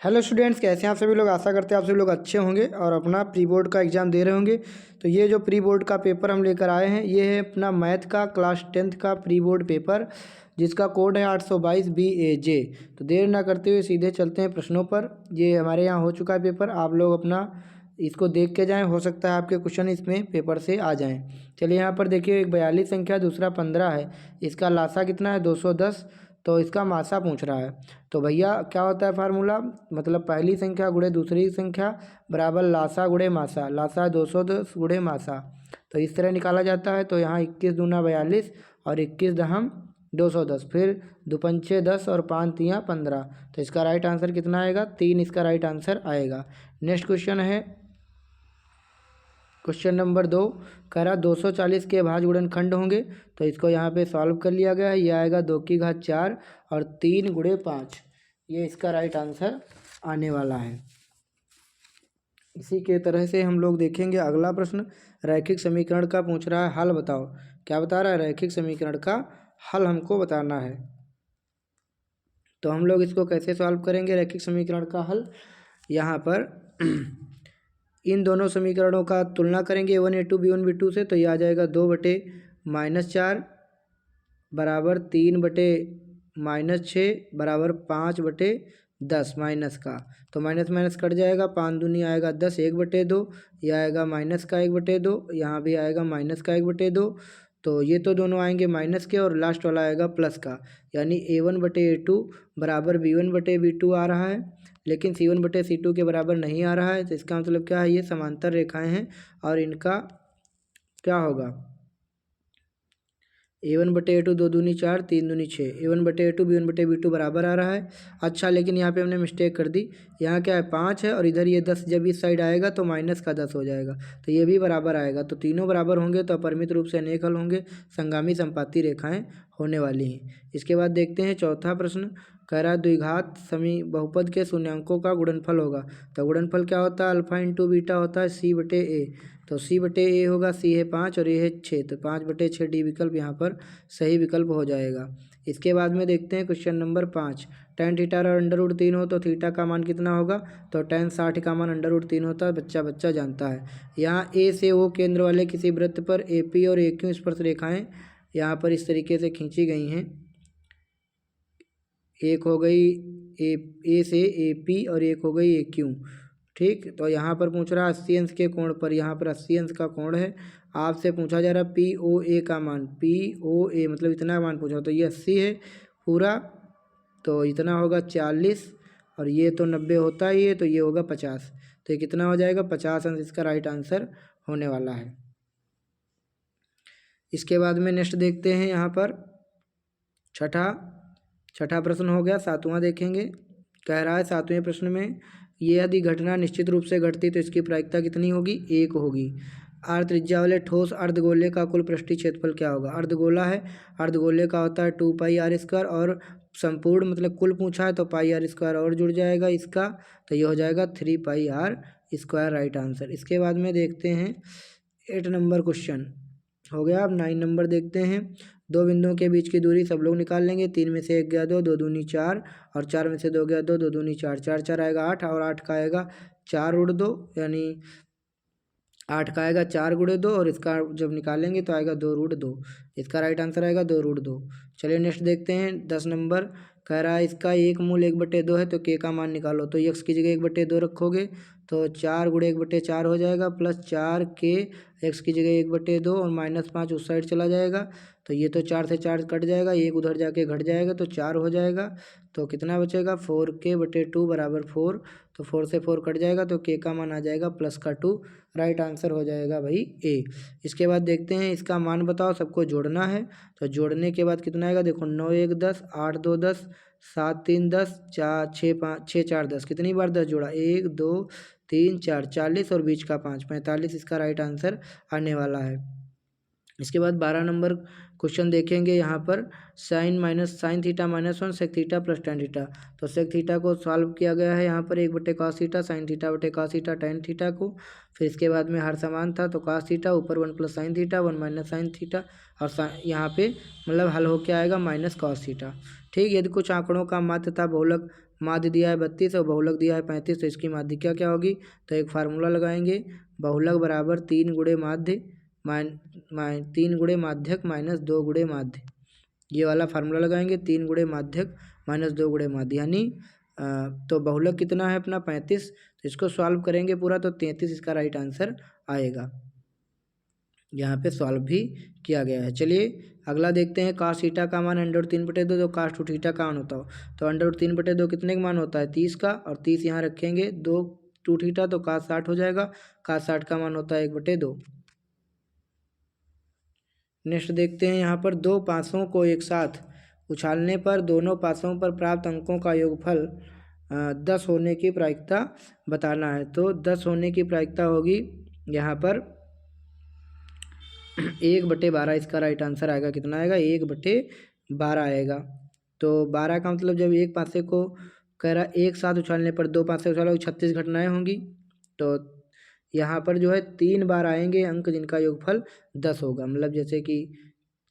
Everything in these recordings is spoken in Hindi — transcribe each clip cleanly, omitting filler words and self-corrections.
हेलो स्टूडेंट्स, कैसे हैं आप सभी लोग। आशा करते हैं आप सभी लोग अच्छे होंगे और अपना प्री बोर्ड का एग्ज़ाम दे रहे होंगे। तो ये जो प्री बोर्ड का पेपर हम लेकर आए हैं, ये है अपना मैथ का क्लास 10th का प्री बोर्ड पेपर, जिसका कोड है 822 BAJ। तो देर ना करते हुए सीधे चलते हैं प्रश्नों पर। ये हमारे यहाँ हो चुका है पेपर, आप लोग अपना इसको देख के जाएँ, हो सकता है आपके क्वेश्चन इसमें पेपर से आ जाएँ। चलिए यहाँ पर देखिए, एक 42 संख्या, दूसरा 15 है। इसका लासा कितना है? 210। तो इसका मासा पूछ रहा है। तो भैया क्या होता है फार्मूला, मतलब पहली संख्या गुणे दूसरी संख्या बराबर लासा गुणे मासा। लासा 210 गुणे मासा, तो इस तरह निकाला जाता है। तो यहाँ 21 दूना 42 और 21 दहम 210, फिर दुपंचे 10 और 5 तियाँ 15। तो इसका राइट आंसर कितना आएगा? 3 इसका राइट आंसर आएगा। नेक्स्ट क्वेश्चन है क्वेश्चन नंबर 2। कह रहा 240 के भाज्य गुणनखंड होंगे। तो इसको यहाँ पे सॉल्व कर लिया गया है। ये आएगा 2 की घात 4 और 3 गुणे 5। ये इसका राइट आंसर आने वाला है। इसी के तरह से हम लोग देखेंगे अगला प्रश्न। रैखिक समीकरण का पूछ रहा है, हल बताओ। क्या बता रहा है? रैखिक समीकरण का हल हमको बताना है। तो हम लोग इसको कैसे सॉल्व करेंगे रैखिक समीकरण का हल? यहाँ पर इन दोनों समीकरणों का तुलना करेंगे A1A2 B1B2 से। तो ये आ जाएगा 2/-4 बराबर 3/-6 बराबर 5/10 माइनस का। तो माइनस माइनस कट जाएगा, 5 दूनी आएगा 10, 1/2। यह आएगा माइनस का 1/2, यहाँ भी आएगा माइनस का 1/2। तो ये तो दोनों आएंगे माइनस के, और लास्ट वाला आएगा प्लस का। यानी A1/A2 बराबर B1/B2 आ रहा है, लेकिन C1/C2 के बराबर नहीं आ रहा है। तो इसका मतलब क्या है? ये समांतर रेखाएं हैं और इनका क्या होगा? A1/A2 2 दूनी 4, 3 दूनी 6। A1/A2 B1/B2 बराबर आ रहा है। अच्छा, लेकिन यहाँ पे हमने मिस्टेक कर दी। यहाँ क्या है? 5 है और इधर ये 10 जब इस साइड आएगा तो माइनस का 10 हो जाएगा। तो ये भी बराबर आएगा। तो तीनों बराबर होंगे तो अपरिमित रूप से अनेक हल होंगे, संगामी संपाती रेखाएं होने वाली हैं। इसके बाद देखते हैं चौथा प्रश्न। कह रहा द्विघात समी बहुपद के शून्यांकों का गुणनफल होगा। तो गुणनफल क्या होता है? अल्फा इंटू बीटा होता है C/A। तो C/A होगा, C है 5 और ये है 6, तो 5/6 डी विकल्प यहाँ पर सही विकल्प हो जाएगा। इसके बाद में देखते हैं क्वेश्चन नंबर 5। tan थीटा और √3 हो तो थीटा का मान कितना होगा? तो tan 60 का मान √3 होता है, बच्चा जानता है। यहाँ A से O केंद्र वाले किसी वृत्त पर AP और AQ स्पर्श रेखाएं यहाँ पर इस तरीके से खींची गई हैं। एक हो गई A से AP और एक हो गई AQ। ठीक, तो यहाँ पर पूछ रहा है 80 अंश के कोण पर। यहाँ पर 80 अंश का कोण है। आपसे पूछा जा रहा है POA का मान। POA मतलब इतना मान पूछा, तो ये 80 है पूरा, तो इतना होगा 40, और ये तो 90 होता ही है, तो ये होगा 50। तो ये कितना हो जाएगा? 50 अंश इसका राइट आंसर होने वाला है। इसके बाद में नेक्स्ट देखते हैं यहाँ पर छठा प्रश्न हो गया। सातवां देखेंगे। कह रहा है सातवें प्रश्न में, ये यदि घटना निश्चित रूप से घटती तो इसकी प्रायिकता कितनी होगी? 1 होगी। आर त्रिज्या वाले ठोस अर्धगोले का कुल पृष्ठीय क्षेत्रफल क्या होगा? अर्धगोला है, अर्धगोले का होता है 2πr², और संपूर्ण मतलब कुल पूछा है तो πr² और जुड़ जाएगा इसका, तो ये हो जाएगा 3πr², राइट आंसर। इसके बाद में देखते हैं 8 नंबर क्वेश्चन हो गया। अब 9 नंबर देखते हैं। दो बिंदुओं के बीच की दूरी सब लोग निकाल लेंगे। 3 में से 1 गया 2, 2 दूनी 4, और 4 में से 2 गया 2, 2 दूनी 4, 4 4 आएगा 8, और 8 का आएगा 4√2, यानी 8 का आएगा 4 × 2, और इसका जब निकालेंगे तो आएगा 2√2। इसका राइट आंसर आएगा 2√2। चलिए नेक्स्ट देखते हैं 10 नंबर। कह रहा है इसका एक मूल 1/2 है, तो k का मान निकालो। तो x की जगह 1/2 रखोगे तो 4 × 1/4 हो जाएगा, प्लस 4k, x की जगह 1/2 और -5 उस साइड चला जाएगा। तो ये तो 4 से 4 कट जाएगा, एक उधर जाके घट जाएगा, तो 4 हो जाएगा। तो कितना बचेगा? 4k/2 बराबर 4। तो 4 से 4 कट जाएगा, तो k का मान आ जाएगा +2। राइट आंसर हो जाएगा भाई A। इसके बाद देखते हैं इसका मान बताओ, सबको जोड़ना है। तो जोड़ने के बाद कितना आएगा? देखो 9 1 10, 8 2 10, 7 3 10, 4 6 5 6 4 10। कितनी बार 10 जोड़ा? 1 2 3 4, 40, और बीच का 5, 45 इसका राइट आंसर आने वाला है। इसके बाद 12 नंबर क्वेश्चन देखेंगे। यहाँ पर sin theta -1 sec theta + tan theta. तो sec थीटा को सॉल्व किया गया है यहाँ पर 1/cos theta, sin theta theta, tan theta को। फिर इसके बाद में हर समान था तो cos थीटा ऊपर 1 + sin थीटा, 1 - sin थीटा, और यहाँ पे मतलब हल होके आएगा -cos थीटा। ठीक, यदि कुछ आंकड़ों का माध्य तथा बहुलक माध्य दिया है 32 और बहुलक दिया है 35, तो इसकी माध्यिका क्या होगी? तो एक फार्मूला लगाएंगे, बहुलक बराबर 3 गुणे माध्य 3 गुणे माध्यक माइनस 2 गुणे माध्य। ये वाला फार्मूला लगाएंगे, 3 गुणे माध्यक माइनस 2 गुणे माध्य, यानी तो बहुलक कितना है अपना 35, तो इसको सॉल्व करेंगे पूरा तो 33 इसका राइट आंसर आएगा। यहाँ पे सॉल्व भी किया गया है। चलिए अगला देखते हैं, कास थीटा का मान √3/2, तो कास 2 थीटा का मान होता हो तो √3/2 कितने का मान होता है? 30 का, और 30 यहाँ रखेंगे 2 थीटा तो कास 60 हो जाएगा। कास 60 का मान होता है 1/2। नेक्स्ट देखते हैं, यहाँ पर दो पासों को एक साथ उछालने पर दोनों पासों पर प्राप्त अंकों का योगफल 10 होने की प्रायिकता बताना है। तो 10 होने की प्रायिकता होगी यहाँ पर 1/12, इसका राइट आंसर आएगा। कितना आएगा? 1/12 आएगा। तो 12 का मतलब जब एक पासे को कह रहा एक साथ उछालने पर दो पासे उछालोगे 36 घटनाएं होंगी, तो यहाँ पर जो है 3 बार आएंगे अंक जिनका योगफल 10 होगा, मतलब जैसे कि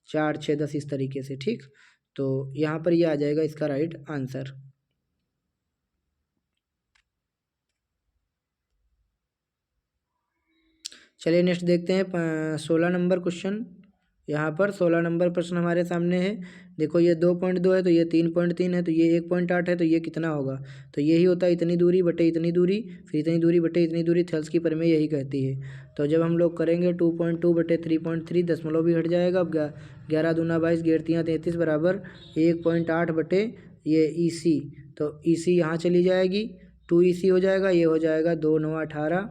4, 6, 10 इस तरीके से। ठीक, तो यहाँ पर ये आ जाएगा इसका राइट आंसर। चलिए नेक्स्ट देखते हैं 16 नंबर क्वेश्चन। यहाँ पर 16 नंबर प्रश्न हमारे सामने है। देखो ये 2.2 है तो ये 3.3 है तो ये 1.8 है तो ये कितना होगा? तो यही होता है इतनी दूरी बटे इतनी दूरी, फिर इतनी दूरी बटे इतनी दूरी, थेल्स की प्रमेय यही कहती है। तो जब हम लोग करेंगे 2.2 बटे 3.3, दशमलव भी हट जाएगा। अब 11 दूना 22, 11 33 बराबर 1.8 बटे ये EC, तो EC यहाँ चली जाएगी, 2EC हो जाएगा, ये हो जाएगा 2 9 18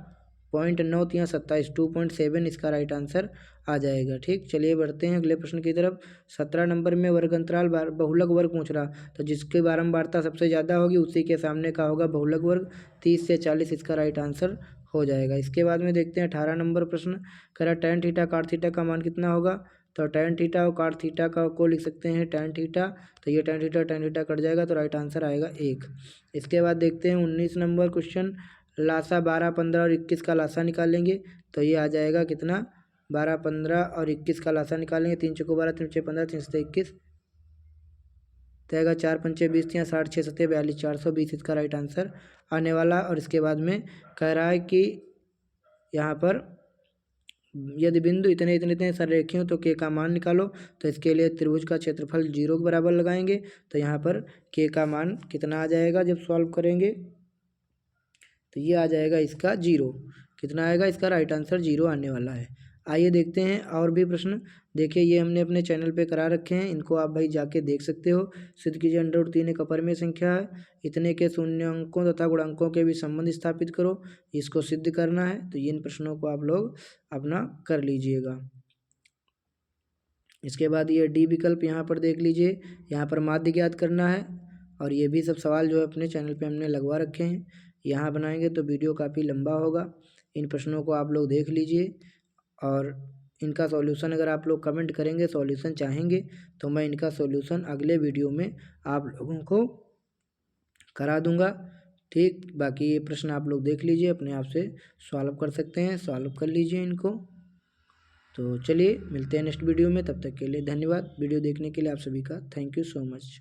0.9 या 27, 2.7 इसका राइट आंसर आ जाएगा। ठीक, चलिए बढ़ते हैं अगले प्रश्न की तरफ। 17 नंबर में वर्ग अंतराल बहुलक वर्ग पूछ रहा, तो जिसकी बारंबारता सबसे ज़्यादा होगी उसी के सामने का होगा बहुलक वर्ग। 30 से 40 इसका राइट आंसर हो जाएगा। इसके बाद में देखते हैं 18 नंबर प्रश्न। कह रहा tan थीटा cot थीटा का मान कितना होगा? तो tan थीटा और cot थीटा का को लिख सकते हैं tan थीटा, तो ये tan थीटा कट जाएगा तो राइट आंसर आएगा 1। इसके बाद देखते हैं 19 नंबर क्वेश्चन। लासा 12, 15 और 21 का लासा निकालेंगे, तो ये आ जाएगा कितना? 12, 15 और 21 का लासा निकालेंगे, 3 चौको 12, 3 6 15, 3 7 21, तो आएगा 4 पंचे 20, 60, 6 7 42, 420 इसका राइट आंसर आने वाला। और इसके बाद में कह रहा है कि यहाँ पर यदि बिंदु इतने इतने इतने सररेखीय हो तो के का मान निकालो, तो इसके लिए त्रिभुज का क्षेत्रफल 0 के बराबर लगाएंगे। तो यहाँ पर के का मान कितना आ जाएगा जब सॉल्व करेंगे? तो ये आ जाएगा इसका 0। कितना आएगा? इसका राइट आंसर 0 आने वाला है। आइए देखते हैं और भी प्रश्न। देखिए ये हमने अपने चैनल पे करा रखे हैं, इनको आप भाई जाके देख सकते हो। सिद्ध कीजिए √3 एक अपरिमेय संख्या है, इतने के शून्य अंकों तथा गुणांकों के भी संबंध स्थापित करो, इसको सिद्ध करना है। तो इन प्रश्नों को आप लोग अपना कर लीजिएगा। इसके बाद ये डी विकल्प यहाँ पर देख लीजिए, यहाँ पर माध्य ज्ञात करना है, और ये भी सब सवाल जो है अपने चैनल पे हमने लगवा रखे हैं। यहाँ बनाएंगे तो वीडियो काफ़ी लंबा होगा। इन प्रश्नों को आप लोग देख लीजिए, और इनका सॉल्यूशन अगर आप लोग कमेंट करेंगे, सॉल्यूशन चाहेंगे, तो मैं इनका सॉल्यूशन अगले वीडियो में आप लोगों को करा दूंगा। ठीक, बाकी ये प्रश्न आप लोग देख लीजिए, अपने आप से सॉल्व कर सकते हैं, सॉल्व कर लीजिए इनको। तो चलिए मिलते हैं नेक्स्ट वीडियो में, तब तक के लिए धन्यवाद। वीडियो देखने के लिए आप सभी का थैंक यू सो मच।